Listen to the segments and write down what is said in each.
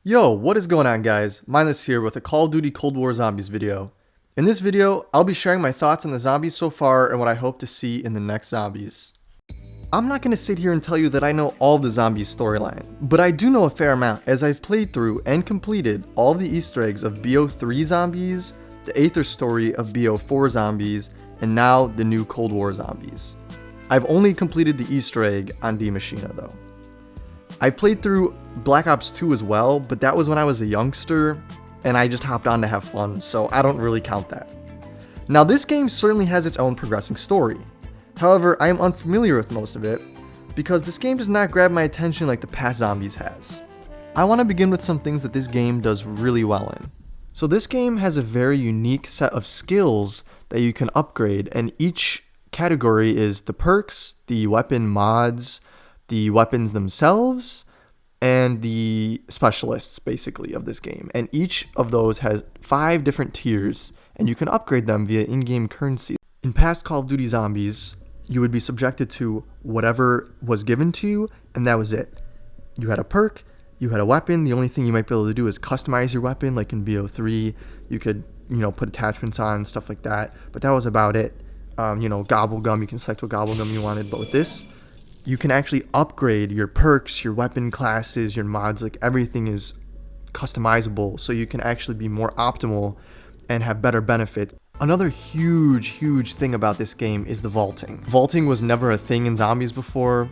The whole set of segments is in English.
Yo, what is going on guys? Mindless here with a Call of Duty Cold War Zombies video. In this video, I'll be sharing my thoughts on the zombies so far and what I hope to see in the next zombies. I'm not going to sit here and tell you that I know all of the zombies storyline, but I do know a fair amount as I've played through and completed all of the Easter eggs of BO3 zombies, the Aether story of BO4 zombies, and now the new Cold War zombies. I've only completed the Easter egg on D Machina though. I played through Black Ops 2 as well, but that was when I was a youngster and I just hopped on to have fun, so I don't really count that. Now this game certainly has its own progressing story. However, I am unfamiliar with most of it because this game does not grab my attention like the past zombies has. I want to begin with some things that this game does really well in. So this game has a very unique set of skills that you can upgrade, and each category is the perks, the weapon mods, the weapons themselves, and the specialists basically of this game. And each of those has 5 different tiers, and you can upgrade them via in-game currency. In past Call of Duty Zombies, you would be subjected to whatever was given to you, and that was it. You had a perk, you had a weapon. The only thing you might be able to do is customize your weapon, like in BO3. You could, put attachments on, stuff like that, but that was about it. Gobble gum, you can select what gobble gum you wanted, but with this, you can actually upgrade your perks, your weapon classes, your mods, like everything is customizable, so you can actually be more optimal and have better benefits. Another huge thing about this game is the vaulting. Vaulting was never a thing in zombies before.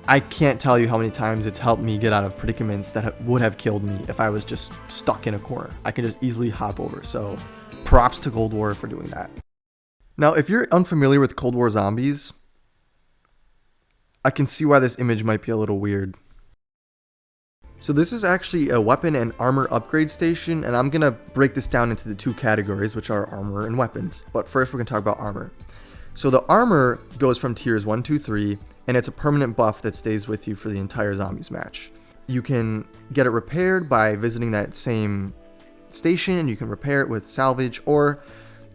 I can't tell you how many times it's helped me get out of predicaments that would have killed me if I was just stuck in a corner. I can just easily hop over, so props to Cold War for doing that. Now, if you're unfamiliar with Cold War Zombies, I can see why this image might be a little weird. So this is actually a weapon and armor upgrade station, and I'm going to break this down into the 2 categories, which are armor and weapons. But first we're going to talk about armor. So the armor goes from tiers 1, 2, 3, and it's a permanent buff that stays with you for the entire zombies match. You can get it repaired by visiting that same station, and you can repair it with salvage, or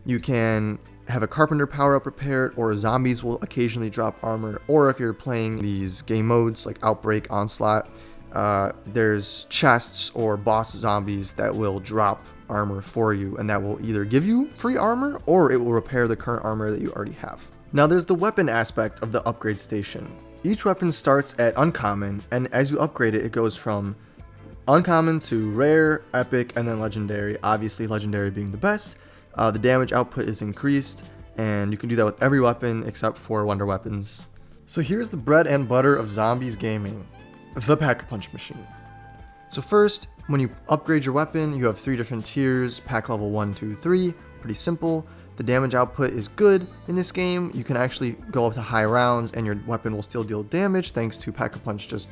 you can have a carpenter power-up repaired, or zombies will occasionally drop armor, or if you're playing these game modes like Outbreak, Onslaught, there's chests or boss zombies that will drop armor for you, and that will either give you free armor or it will repair the current armor that you already have. Now there's the weapon aspect of the upgrade station. Each weapon starts at uncommon, and as you upgrade it, it goes from uncommon to rare, epic, and then legendary, obviously legendary being the best. The damage output is increased, and you can do that with every weapon except for wonder weapons. So here's the bread and butter of zombies gaming, the Pack-a-Punch machine. So first, when you upgrade your weapon, you have 3 different tiers, pack level 1, 2, 3, pretty simple. The damage output is good in this game. You can actually go up to high rounds and your weapon will still deal damage thanks to Pack-a-Punch just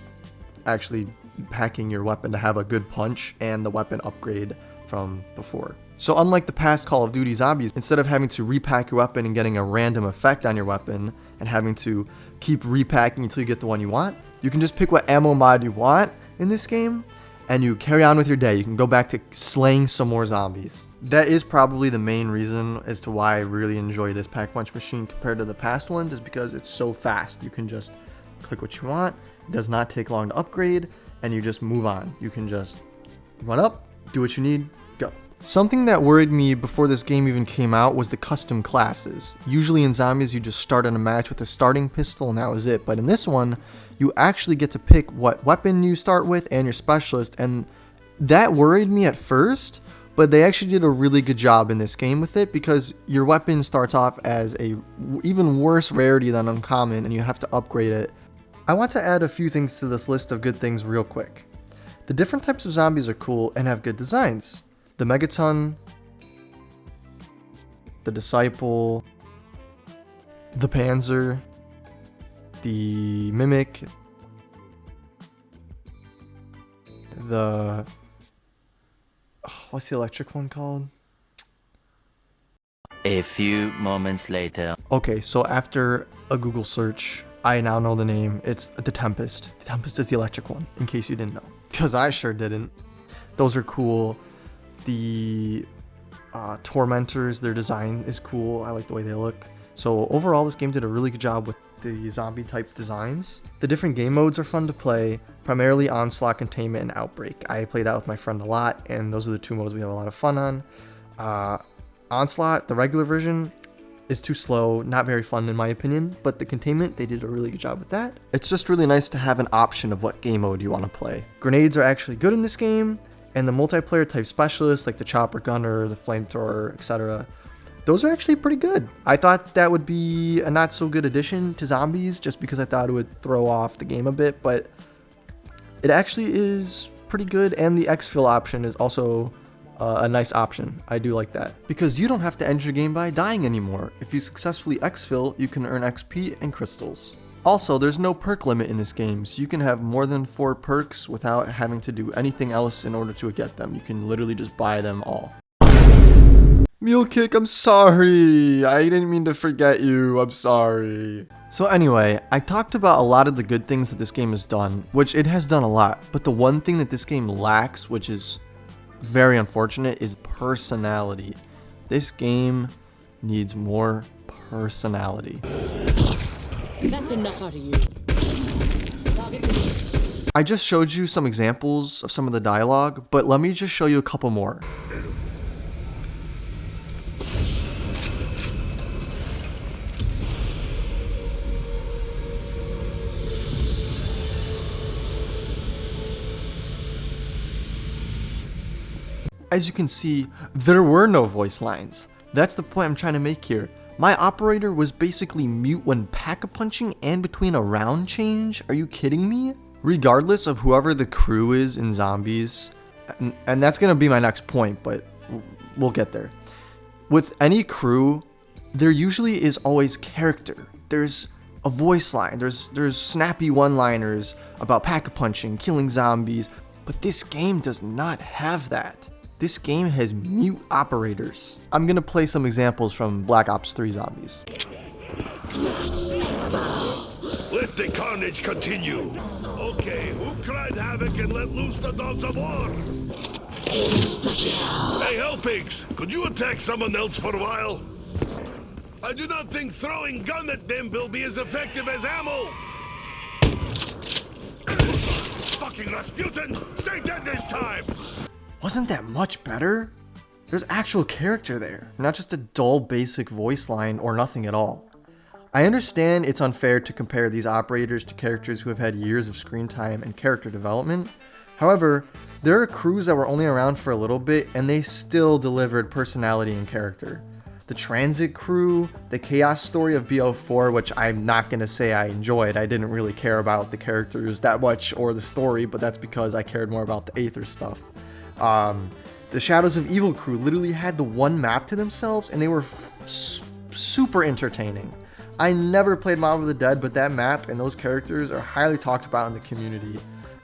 actually packing your weapon to have a good punch and the weapon upgrade from before. So unlike the past Call of Duty Zombies, instead of having to repack your weapon and getting a random effect on your weapon and having to keep repacking until you get the one you want, you can just pick what ammo mod you want in this game and you carry on with your day. You can go back to slaying some more zombies. That is probably the main reason as to why I really enjoy this Pack-a-Punch machine compared to the past ones, is because it's so fast. You can just click what you want, it does not take long to upgrade, and you just move on. You can just run up, do what you need, go. Something that worried me before this game even came out was the custom classes. Usually in zombies you just start in a match with a starting pistol and that was it, but in this one you actually get to pick what weapon you start with and your specialist, and that worried me at first, but they actually did a really good job in this game with it because your weapon starts off as a even worse rarity than uncommon and you have to upgrade it. I want to add a few things to this list of good things real quick. The different types of zombies are cool and have good designs. The Megaton, the Disciple, the Panzer, the Mimic, what's the electric one called? A few moments later. Okay, so after a Google search, I now know the name. It's the Tempest. The Tempest is the electric one, in case you didn't know. Because I sure didn't. Those are cool. The Tormentors, their design is cool. I like the way they look. So overall, this game did a really good job with the zombie type designs. The different game modes are fun to play. primarily Onslaught, Containment, and Outbreak. I play that with my friend a lot, and those are the 2 modes we have a lot of fun on. Onslaught, the regular version, is too slow, not very fun in my opinion, but the Containment, they did a really good job with that. It's just really nice to have an option of what game mode you want to play. Grenades are actually good in this game, and the multiplayer type specialists like the Chopper Gunner, the Flamethrower, etc., those are actually pretty good. I thought that would be a not so good addition to zombies just because I thought it would throw off the game a bit, but it actually is pretty good, and the exfil option is also a nice option. I do like that. Because you don't have to end your game by dying anymore. If you successfully exfil, you can earn XP and crystals. Also, there's no perk limit in this game, so you can have more than 4 perks without having to do anything else in order to get them. You can literally just buy them all. Mule Kick, I'm sorry. I didn't mean to forget you. I'm sorry. So anyway, I talked about a lot of the good things that this game has done, which it has done a lot. But the one thing that this game lacks, which is very unfortunate, is personality. This game needs more personality. That's enough out of you. I just showed you some examples of some of the dialogue, but let me just show you a couple more. As you can see, there were no voice lines. That's the point I'm trying to make here. My operator was basically mute when pack-a-punching and between a round change. Are you kidding me? Regardless of whoever the crew is in zombies, and that's gonna be my next point, but we'll get there. With any crew, there usually is always character. There's a voice line, there's snappy one-liners about pack-a-punching, killing zombies, but this game does not have that. This game has mute operators. I'm gonna play some examples from Black Ops 3 Zombies. Let the carnage continue. Okay, who cried havoc and let loose the dogs of war? Hey, Hellpigs, could you attack someone else for a while? I do not think throwing gun at them will be as effective as ammo. Fucking Rasputin, stay dead this time. Wasn't that much better? There's actual character there, not just a dull basic voice line or nothing at all. I understand it's unfair to compare these operators to characters who have had years of screen time and character development. However, there are crews that were only around for a little bit and they still delivered personality and character. The Transit crew, the Chaos story of BO4, which I'm not going to say I enjoyed. I didn't really care about the characters that much or the story, but that's because I cared more about the Aether stuff. The Shadows of Evil crew literally had the one map to themselves and they were super entertaining. I never played Mob of the Dead, but that map and those characters are highly talked about in the community,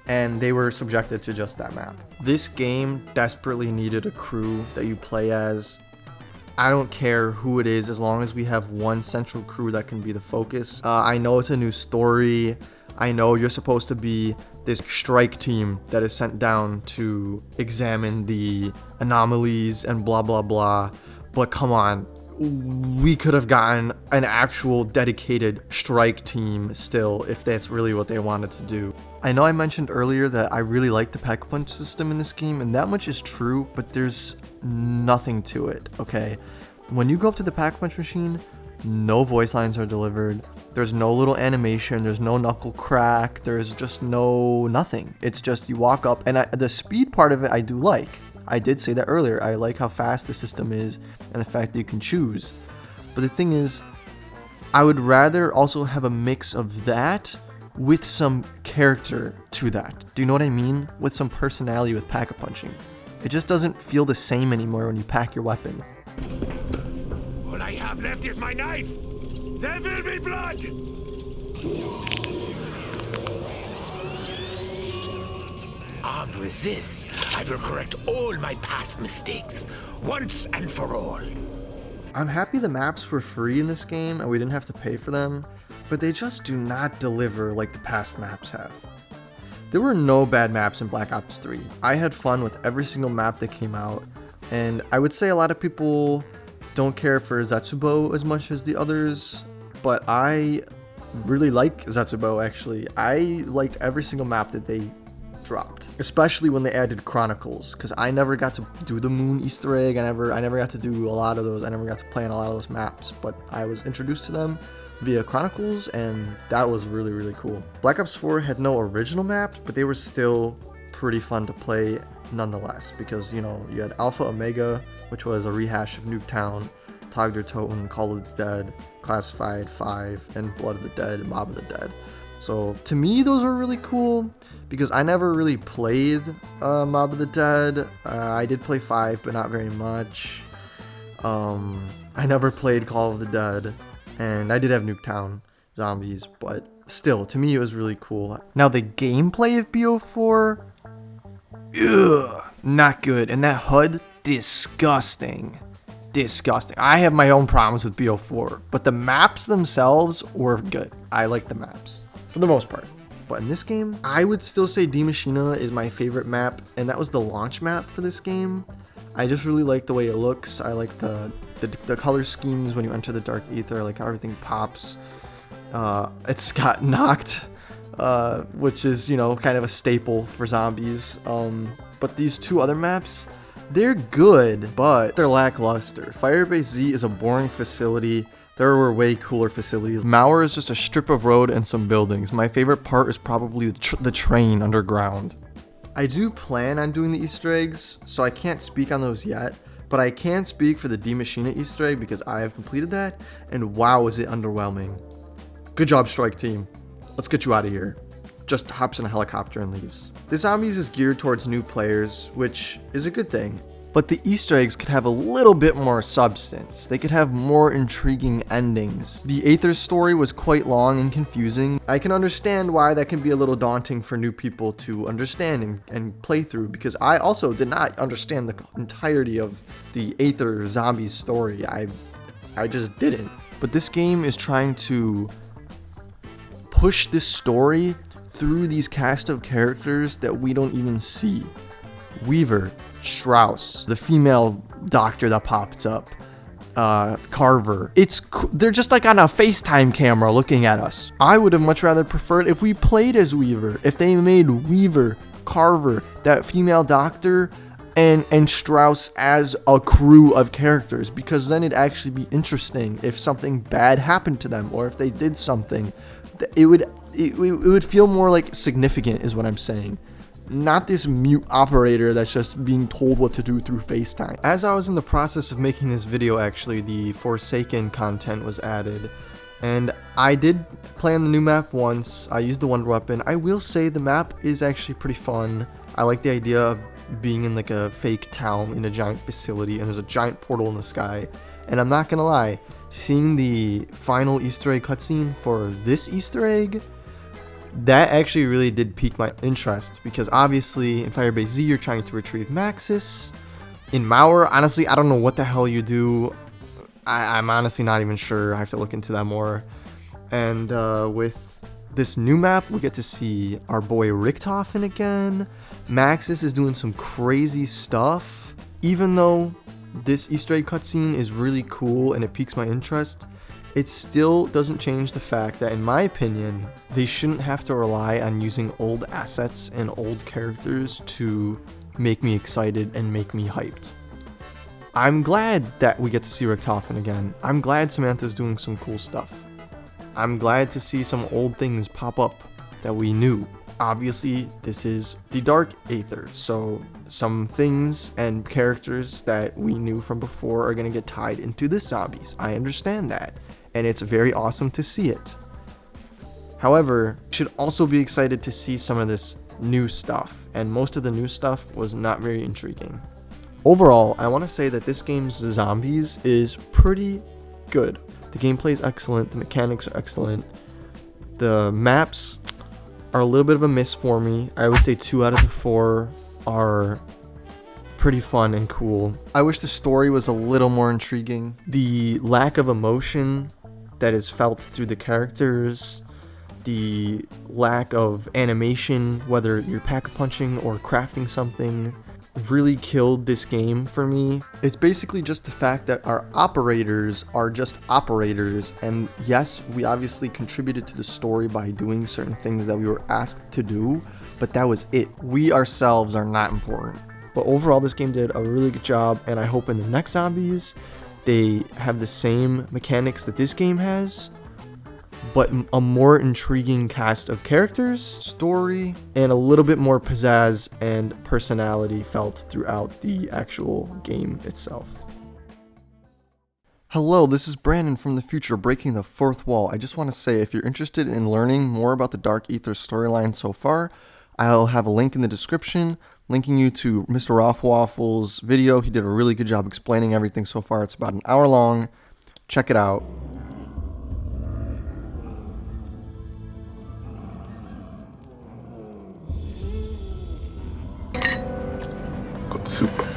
and they were subjected to just that map. This game desperately needed a crew that you play as. I don't care who it is, as long as we have one central crew that can be the focus. I know it's a new story. I know you're supposed to be this strike team that is sent down to examine the anomalies and blah blah blah, but come on, we could have gotten an actual dedicated strike team still if that's really what they wanted to do. I know I mentioned earlier that I really like the pack-a-punch system in this game, and that much is true, but there's nothing to it, okay? When you go up to the pack-a-punch machine, no voice lines are delivered, there's no little animation, there's no knuckle crack, there's just nothing. It's just you walk up, and the speed part of it I do like. I did say that earlier. I like how fast the system is and the fact that you can choose. But the thing is, I would rather also have a mix of that with some character to that. Do you know what I mean? With some personality with pack-a-punching. It just doesn't feel the same anymore when you pack your weapon. All I have left is my knife. There will be blood. Armed with this, I will correct all my past mistakes, once and for all. I'm happy the maps were free in this game and we didn't have to pay for them, but they just do not deliver like the past maps have. There were no bad maps in Black Ops 3. I had fun with every single map that came out, and I would say a lot of people don't care for Zetsubo as much as the others, but I really like Zetsubo, actually. I liked every single map that they dropped, especially when they added Chronicles, because I never got to do the Moon Easter egg. I never got to do a lot of those. I never got to play on a lot of those maps, but I was introduced to them via Chronicles, and that was really, really cool. Black Ops 4 had no original maps, but they were still pretty fun to play nonetheless, because, you know, you had Alpha Omega, which was a rehash of Nuketown, Tag der Toten, Call of the Dead, Classified 5, and Blood of the Dead, Mob of the Dead. So to me, those were really cool, because I never really played Mob of the Dead. I did play 5, but not very much. I never played Call of the Dead, and I did have Nuketown Zombies, but still, to me, it was really cool. Now, the gameplay of BO4, ugh, not good. And that HUD, disgusting. Disgusting. I have my own problems with BO4, but the maps themselves were good. I like the maps, for the most part. But in this game, I would still say Die Maschine is my favorite map, and that was the launch map for this game. I just really like the way it looks. I like the color schemes when you enter the Dark Aether. I like how everything pops. It's got knocked, which is, you know, kind of a staple for zombies. But these two other maps, they're good, but they're lackluster. Firebase Z is a boring facility. There were way cooler facilities. Mauer is just a strip of road and some buildings. My favorite part is probably the train underground. I do plan on doing the Easter eggs, so I can't speak on those yet, but I can speak for the Die Maschine Easter egg because I have completed that, and wow, is it underwhelming. Good job, Strike Team. Let's get you out of here. Just hops in a helicopter and leaves. The Zombies is geared towards new players, which is a good thing. But the Easter eggs could have a little bit more substance. They could have more intriguing endings. The Aether story was quite long and confusing. I can understand why that can be a little daunting for new people to understand and play through, because I also did not understand the entirety of the Aether Zombies story. I just didn't. But this game is trying to push this story through these cast of characters that we don't even see. Weaver, Strauss, the female doctor that popped up, Carver. They're just like on a FaceTime camera looking at us. I would have much rather preferred if we played as Weaver, if they made Weaver, Carver, that female doctor, and Strauss as a crew of characters, because then it'd actually be interesting if something bad happened to them, or if they did something. It would feel more like significant, is what I'm saying. Not this mute operator that's just being told what to do through FaceTime. As I was in the process of making this video, actually, the Forsaken content was added. And I did play on the new map once. I used the Wonder Weapon. I will say the map is actually pretty fun. I like the idea of being in like a fake town in a giant facility, and there's a giant portal in the sky. And I'm not gonna lie, seeing the final Easter egg cutscene for this Easter egg, that actually really did pique my interest, because obviously in Firebase Z you're trying to retrieve Maxis. In Mauer, honestly, I don't know what the hell you do. I'm honestly not even sure. I have to look into that more. And with this new map, we get to see our boy Richthofen again. Maxis is doing some crazy stuff. Even though this Easter egg cutscene is really cool and it piques my interest, it still doesn't change the fact that, in my opinion, they shouldn't have to rely on using old assets and old characters to make me excited and make me hyped. I'm glad that we get to see Richthofen again. I'm glad Samantha's doing some cool stuff. I'm glad to see some old things pop up that we knew. Obviously, this is the Dark Aether, so some things and characters that we knew from before are going to get tied into the zombies. I understand that, and it's very awesome to see it. However, you should also be excited to see some of this new stuff, and most of the new stuff was not very intriguing. Overall, I want to say that this game's zombies is pretty good. The gameplay is excellent, the mechanics are excellent, the maps are a little bit of a miss for me. I would say 2 out of the 4 are pretty fun and cool. I wish the story was a little more intriguing. The lack of emotion that is felt through the characters, the lack of animation, whether you're pack-punching or crafting something, really killed this game for me. It's basically just the fact that our operators are just operators, and yes, we obviously contributed to the story by doing certain things that we were asked to do, but that was it. We ourselves are not important. But overall, this game did a really good job, and I hope in the next Zombies they have the same mechanics that this game has, but a more intriguing cast of characters, story, and a little bit more pizzazz and personality felt throughout the actual game itself. Hello, this is Brandon from the future, breaking the fourth wall. I just want to say, if you're interested in learning more about the Dark Ether storyline so far, I'll have a link in the description linking you to Mr. Ralph Waffle's video. He did a really good job explaining everything so far. It's about an hour long. Check it out. Super.